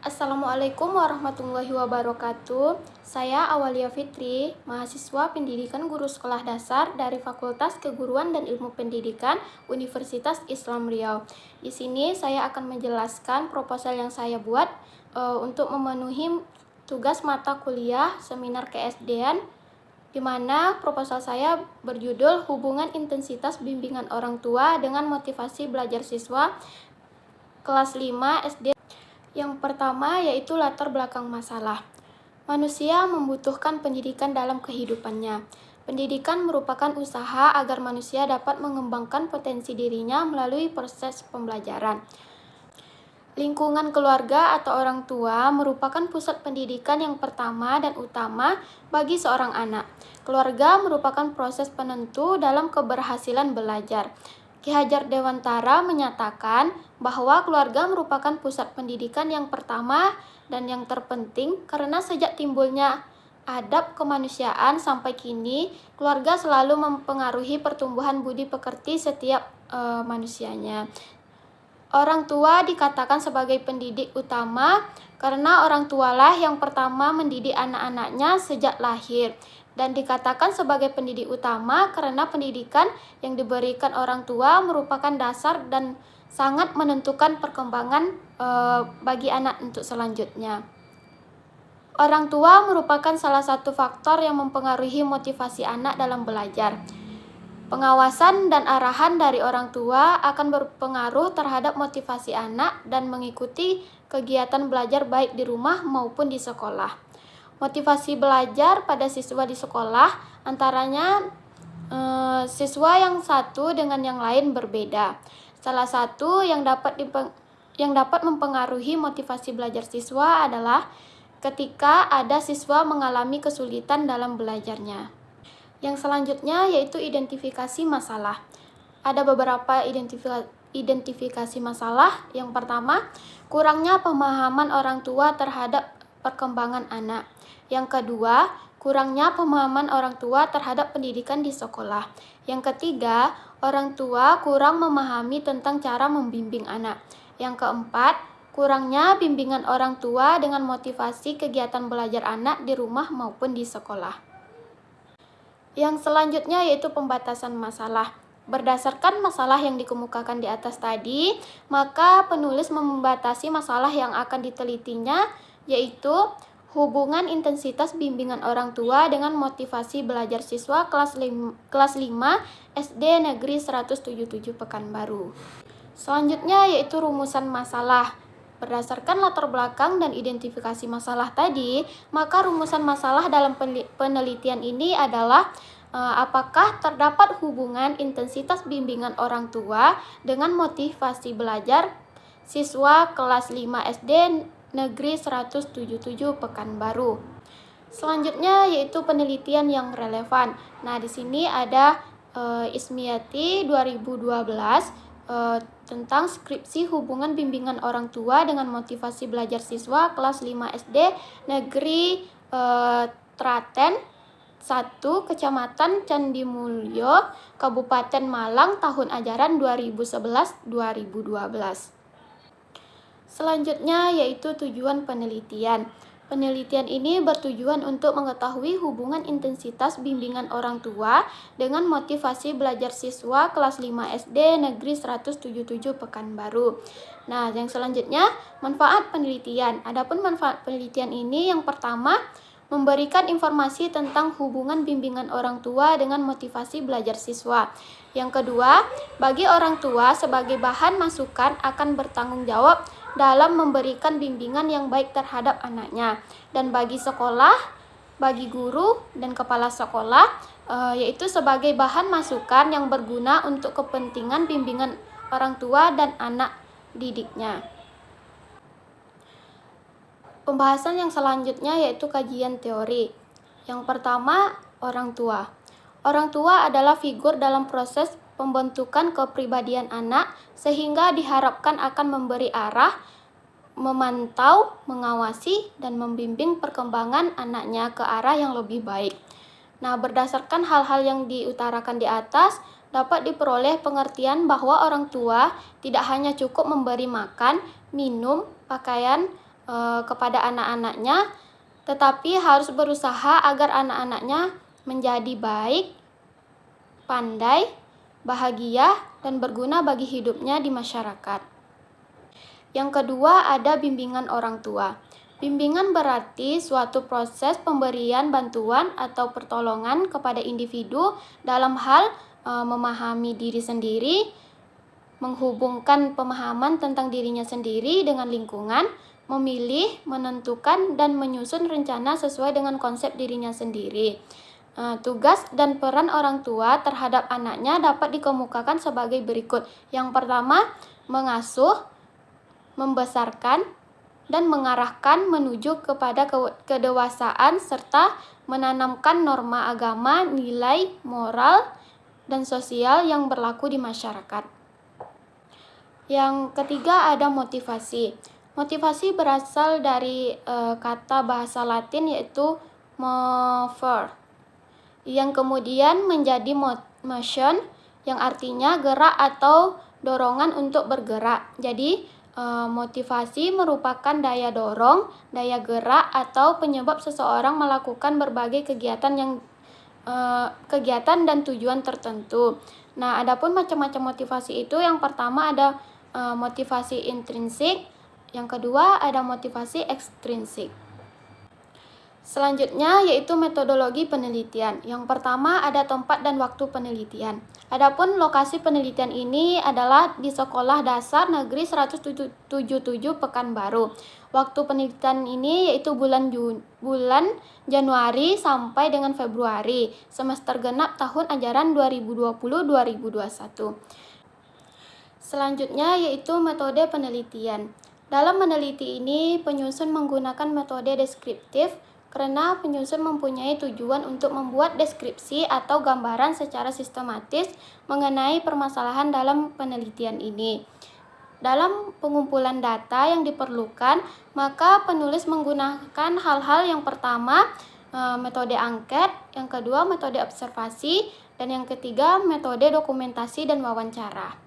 Assalamualaikum warahmatullahi wabarakatuh. Saya Awalia Fitri, mahasiswa pendidikan guru sekolah dasar dari Fakultas Keguruan dan Ilmu Pendidikan Universitas Islam Riau. Di sini saya akan menjelaskan proposal yang saya buat untuk memenuhi tugas mata kuliah seminar KSD-an, di mana proposal saya berjudul Hubungan Intensitas Bimbingan Orang Tua dengan Motivasi Belajar Siswa kelas 5 SD. Yang pertama yaitu latar belakang masalah. Manusia membutuhkan pendidikan dalam kehidupannya. Pendidikan merupakan usaha agar manusia dapat mengembangkan potensi dirinya melalui proses pembelajaran. Lingkungan keluarga atau orang tua merupakan pusat pendidikan yang pertama dan utama bagi seorang anak. Keluarga merupakan proses penentu dalam keberhasilan belajar. Ki Hajar Dewantara menyatakan bahwa keluarga merupakan pusat pendidikan yang pertama dan yang terpenting karena sejak timbulnya adab kemanusiaan sampai kini, keluarga selalu mempengaruhi pertumbuhan budi pekerti setiap manusianya. Orang tua dikatakan sebagai pendidik utama karena orang tualah yang pertama mendidik anak-anaknya sejak lahir. Dan dikatakan sebagai pendidik utama karena pendidikan yang diberikan orang tua merupakan dasar dan sangat menentukan perkembangan bagi anak untuk selanjutnya. Orang tua merupakan salah satu faktor yang mempengaruhi motivasi anak dalam belajar. Pengawasan dan arahan dari orang tua akan berpengaruh terhadap motivasi anak dan mengikuti kegiatan belajar baik di rumah maupun di sekolah. Motivasi belajar pada siswa di sekolah antaranya siswa yang satu dengan yang lain berbeda. Salah satu yang dapat mempengaruhi motivasi belajar siswa adalah ketika ada siswa mengalami kesulitan dalam belajarnya. Yang selanjutnya yaitu identifikasi masalah. Ada beberapa identifikasi masalah. Yang pertama, kurangnya pemahaman orang tua terhadap perkembangan anak. Yang kedua, kurangnya pemahaman orang tua terhadap pendidikan di sekolah. Yang ketiga, orang tua kurang memahami tentang cara membimbing anak. Yang keempat, kurangnya bimbingan orang tua dengan motivasi kegiatan belajar anak di rumah maupun di sekolah. Yang selanjutnya yaitu pembatasan masalah. Berdasarkan masalah yang dikemukakan di atas tadi, maka penulis membatasi masalah yang akan ditelitinya, yaitu hubungan intensitas bimbingan orang tua dengan motivasi belajar siswa kelas 5 SD Negeri 177 Pekanbaru. Selanjutnya yaitu rumusan masalah. Berdasarkan latar belakang dan identifikasi masalah tadi, maka rumusan masalah dalam penelitian ini adalah apakah terdapat hubungan intensitas bimbingan orang tua dengan motivasi belajar siswa kelas 5 SD Negeri 177 Pekanbaru. Selanjutnya yaitu penelitian yang relevan. Nah, di sini ada Ismiati 2012 tentang skripsi hubungan bimbingan orang tua dengan motivasi belajar siswa kelas 5 SD Negeri Traten 1, Kecamatan Candimulyo, Kabupaten Malang, tahun ajaran 2011-2012. Selanjutnya yaitu tujuan penelitian. Penelitian ini bertujuan untuk mengetahui hubungan intensitas bimbingan orang tua dengan motivasi belajar siswa kelas 5 SD Negeri 177 Pekanbaru. Nah, yang selanjutnya manfaat penelitian. Adapun manfaat penelitian ini yang pertama, memberikan informasi tentang hubungan bimbingan orang tua dengan motivasi belajar siswa. Yang kedua, bagi orang tua sebagai bahan masukan akan bertanggung jawab dalam memberikan bimbingan yang baik terhadap anaknya. Dan bagi sekolah, bagi guru dan kepala sekolah, yaitu sebagai bahan masukan yang berguna untuk kepentingan bimbingan orang tua dan anak didiknya. Pembahasan yang selanjutnya yaitu kajian teori. Yang pertama, orang tua. Orang tua adalah figur dalam proses pembentukan kepribadian anak sehingga diharapkan akan memberi arah, memantau, mengawasi, dan membimbing perkembangan anaknya ke arah yang lebih baik. Nah, berdasarkan hal-hal yang diutarakan di atas, dapat diperoleh pengertian bahwa orang tua tidak hanya cukup memberi makan, minum, pakaian, kepada anak-anaknya, tetapi harus berusaha agar anak-anaknya menjadi baik, pandai, bahagia, dan berguna bagi hidupnya di masyarakat. Yang kedua, ada bimbingan orang tua. Bimbingan berarti suatu proses pemberian bantuan atau pertolongan kepada individu dalam hal memahami diri sendiri, menghubungkan pemahaman tentang dirinya sendiri dengan lingkungan, memilih, menentukan, dan menyusun rencana sesuai dengan konsep dirinya sendiri. Tugas dan peran orang tua terhadap anaknya dapat dikemukakan sebagai berikut. Yang pertama, mengasuh, membesarkan, dan mengarahkan menuju kepada kedewasaan serta menanamkan norma agama, nilai, moral, dan sosial yang berlaku di masyarakat. Yang ketiga ada motivasi. Motivasi berasal dari kata bahasa Latin yaitu mover, yang kemudian menjadi motion, yang artinya gerak atau dorongan untuk bergerak. Jadi motivasi merupakan daya dorong, daya gerak, atau penyebab seseorang melakukan berbagai kegiatan dan tujuan tertentu. Nah, adapun macam-macam motivasi itu, yang pertama ada motivasi intrinsik, yang kedua ada motivasi ekstrinsik. Selanjutnya yaitu metodologi penelitian. Yang pertama ada tempat dan waktu penelitian. Adapun lokasi penelitian ini adalah di Sekolah Dasar Negeri 177 Pekanbaru. Waktu penelitian ini yaitu bulan Januari sampai dengan Februari, semester genap tahun ajaran 2020-2021. Selanjutnya yaitu metode penelitian. Dalam meneliti ini, penyusun menggunakan metode deskriptif karena penyusun mempunyai tujuan untuk membuat deskripsi atau gambaran secara sistematis mengenai permasalahan dalam penelitian ini. Dalam pengumpulan data yang diperlukan, maka penulis menggunakan hal-hal yang pertama, metode angket, yang kedua metode observasi, dan yang ketiga metode dokumentasi dan wawancara.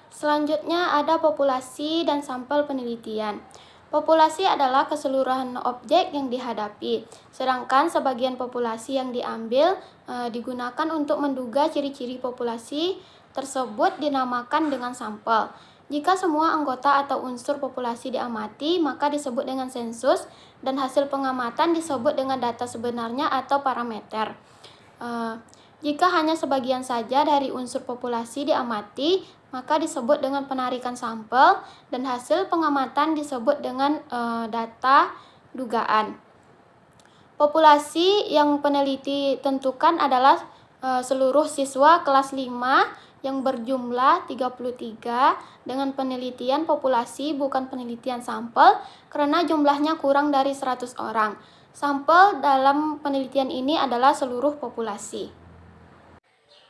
Selanjutnya ada populasi dan sampel penelitian. Populasi adalah keseluruhan objek yang dihadapi, sedangkan sebagian populasi yang diambil digunakan untuk menduga ciri-ciri populasi tersebut dinamakan dengan sampel. Jika semua anggota atau unsur populasi diamati, maka disebut dengan sensus, dan hasil pengamatan disebut dengan data sebenarnya atau parameter. Jika hanya sebagian saja dari unsur populasi diamati, maka disebut dengan penarikan sampel, dan hasil pengamatan disebut dengan data dugaan. Populasi yang peneliti tentukan adalah seluruh siswa kelas 5 yang berjumlah 33 dengan penelitian populasi, bukan penelitian sampel, karena jumlahnya kurang dari 100 orang. Sampel dalam penelitian ini adalah seluruh populasi.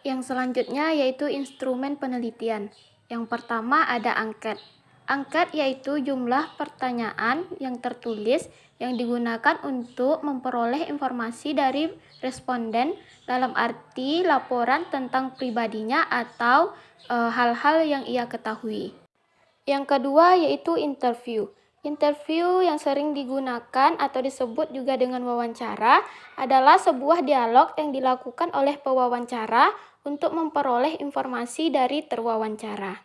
Yang selanjutnya yaitu instrumen penelitian. Yang pertama ada angket. Angket yaitu jumlah pertanyaan yang tertulis yang digunakan untuk memperoleh informasi dari responden dalam arti laporan tentang pribadinya atau hal-hal yang ia ketahui. Yang kedua yaitu interview. Interview yang sering digunakan atau disebut juga dengan wawancara adalah sebuah dialog yang dilakukan oleh pewawancara untuk memperoleh informasi dari terwawancara.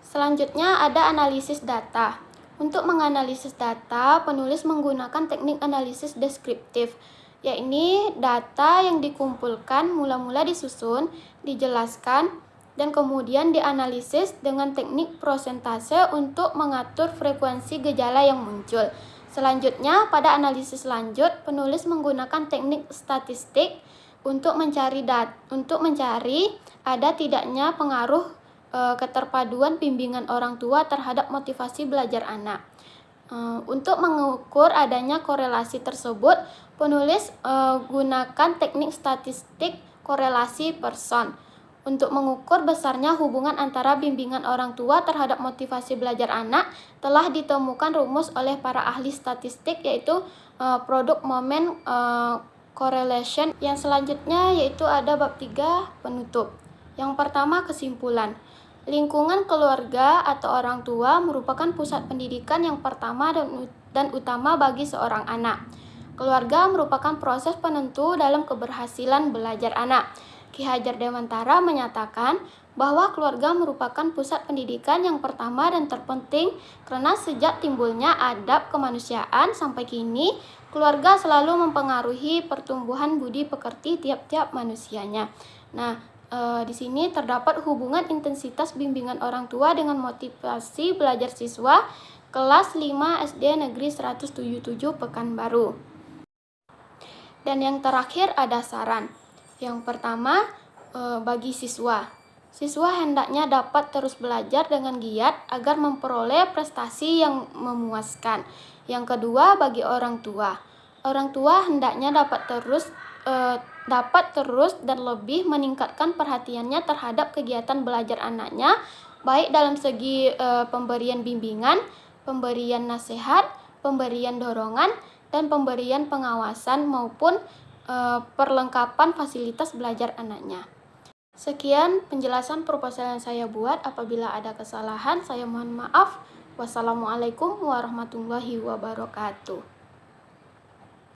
Selanjutnya ada analisis data. Untuk menganalisis data, penulis menggunakan teknik analisis deskriptif, yakni data yang dikumpulkan mula-mula disusun, dijelaskan, dan kemudian dianalisis dengan teknik prosentase untuk mengatur frekuensi gejala yang muncul. Selanjutnya, pada analisis lanjut, penulis menggunakan teknik statistik untuk mencari ada tidaknya pengaruh keterpaduan bimbingan orang tua terhadap motivasi belajar anak. Untuk mengukur adanya korelasi tersebut, penulis gunakan teknik statistik korelasi person. Untuk mengukur besarnya hubungan antara bimbingan orang tua terhadap motivasi belajar anak, telah ditemukan rumus oleh para ahli statistik, yaitu product moment correlation. Yang selanjutnya yaitu ada bab 3 penutup. Yang pertama kesimpulan. Lingkungan keluarga atau orang tua merupakan pusat pendidikan yang pertama dan utama bagi seorang anak. Keluarga merupakan proses penentu dalam keberhasilan belajar anak. Ki Hajar Dewantara menyatakan bahwa keluarga merupakan pusat pendidikan yang pertama dan terpenting karena sejak timbulnya adab kemanusiaan sampai kini, keluarga selalu mempengaruhi pertumbuhan budi pekerti tiap-tiap manusianya. Nah, di sini terdapat hubungan intensitas bimbingan orang tua dengan motivasi belajar siswa kelas 5 SD Negeri 177 Pekanbaru. Dan yang terakhir ada saran. Yang pertama, bagi siswa. Siswa hendaknya dapat terus belajar dengan giat agar memperoleh prestasi yang memuaskan. Yang kedua, bagi orang tua. Orang tua hendaknya dapat terus dan lebih meningkatkan perhatiannya terhadap kegiatan belajar anaknya, baik dalam segi pemberian bimbingan, pemberian nasihat, pemberian dorongan, dan pemberian pengawasan maupun perlengkapan fasilitas belajar anaknya. Sekian penjelasan proposal yang saya buat. Apabila ada kesalahan, saya mohon maaf. Wassalamualaikum warahmatullahi wabarakatuh.